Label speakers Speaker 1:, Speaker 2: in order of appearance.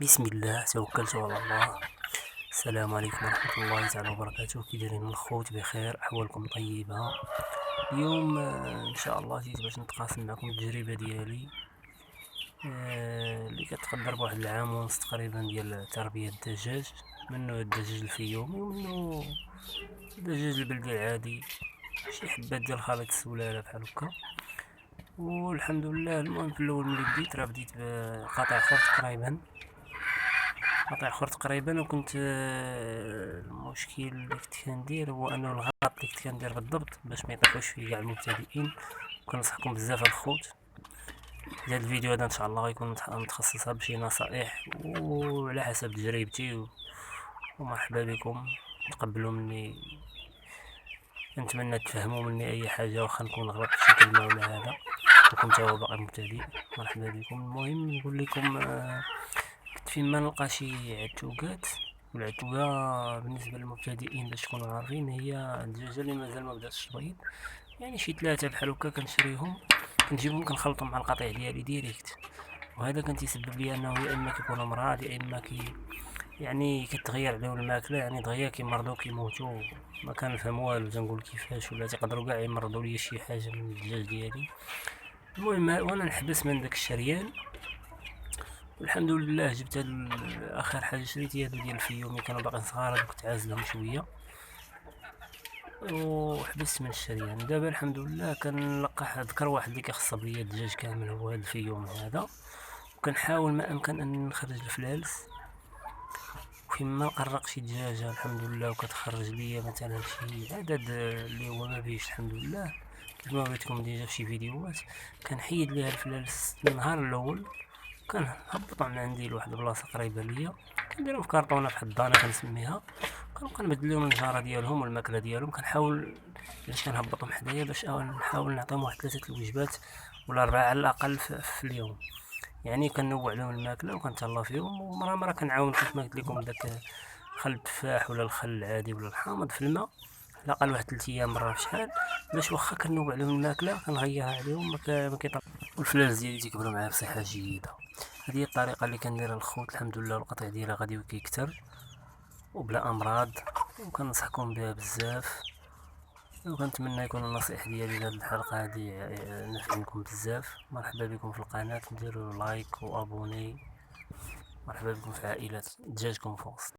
Speaker 1: بسم الله توكلت على الله. السلام عليكم ورحمة الله تعالى وبركاته. كي دايرين الخوت؟ بخير؟ أحوالكم طيبة؟ اليوم إن شاء الله جيت باش نتقاسم معكم التجربة ديالي اللي كتقدر بواحد العام ونص تقريبا ديال تربية الدجاج، منو الدجاج الفيومي ومنو الدجاج البلدي العادي، شي حبات ديال خليط السلالة بحال هكا. والحمد لله. المهم في الاول ملي بديت بقطع خرط تقريبا وكنت المشكل اللي كنت كندير هو انه الغلط اللي كنت كندير بالضبط باش ما يطيحوش فيه كاع المبتدئين. كنصحكم بزاف الخوت. هذا الفيديو هذا ان شاء الله غيكون متخصص بشي نصائح وعلى حسب تجربتي ومرحبا بكم. تقبلوا مني، نتمنى تفهموا مني اي حاجه واخا نكون غلطت في شي كلمه ولا هذا وكنت هو باقي مبتدئ. مرحبا بكم. المهم نقول لكم كنت فين ما نلقى شي عتوقات، والعتوقة بالنسبة للمبتدئين باش تكونوا عارفين هي الدجاجة اللي مازال ما بداتش تبيض، يعني شي 3 بحال هكا كنشريهم كنجيبهم كنخلطهم مع القطيع ديالي ديريكت. وهذا كان تيسبب لي انه يا اما كيكونوا مرض يا اما يعني كتغير عليهم الماكله، يعني دغيا كيمرضوا كيموتوا. ما كنفهم والو، تنقول كيفاش ولا تيقدروا كاع يمرضوا لي شي حاجه من الدجاج ديالي. المهم وانا نحبس من داك الشريان، والحمد لله جبت اخر حاجه شريت هادو ديال الفيومي، كانوا باقي صغار هادوك تعازلهم شويه وحبست من الشريان. دابا الحمد لله كنلقح ذكر واحد اللي كيخصب ليا الدجاج كامل هو هاد الفيومي هذا، وكنحاول ما امكن اني نخرج الفلالس. وفيما نقرق شي دجاجه الحمد لله وكتخرج ليا مثلا شي عدد اللي هو ما فيش الحمد لله، كيف ما وريتكم ديجا في شي فيديوهات، كنحيد ليها الفلالس النهار الاول، كنهبطها من عندي لواحد البلاصه قريبه ليا، كنديرهم في كرطونه في حضانه كنسميها، كنبقى نبدل لهم النجاره ديالهم والماكله ديالهم. كنحاول علاش كنهبطهم حدايا باش نحاول نعطيهم واحد 3 الوجبات ولا 4 على الاقل في اليوم. يعني كنوع لهم الماكله وكنتهلا فيهم، ومره كنعاون كيف ما قلت لكم داك خل التفاح ولا الخل العادي ولا الحامض في الماء على الاقل واحد 3 ايام مره في شحال، باش واخا كنوع لهم الماكله كنغيرها عليهم ما كيطلع، والفلاس ديالي تيكبروا معايا بصحه جيده. هذه هي الطريقه اللي كنديرها الخوت. الحمد لله القطيع ديالها غادي وكيكتر وبلا امراض، وكنصحكم بها بزاف. وكنتمنى يكون النصائح ديالي لهاد الحلقه هادي نافعينكم بزاف. مرحبا بكم في القناه، ديروا لايك وابوني. مرحبا بكم في عائله دجاج كونفوس.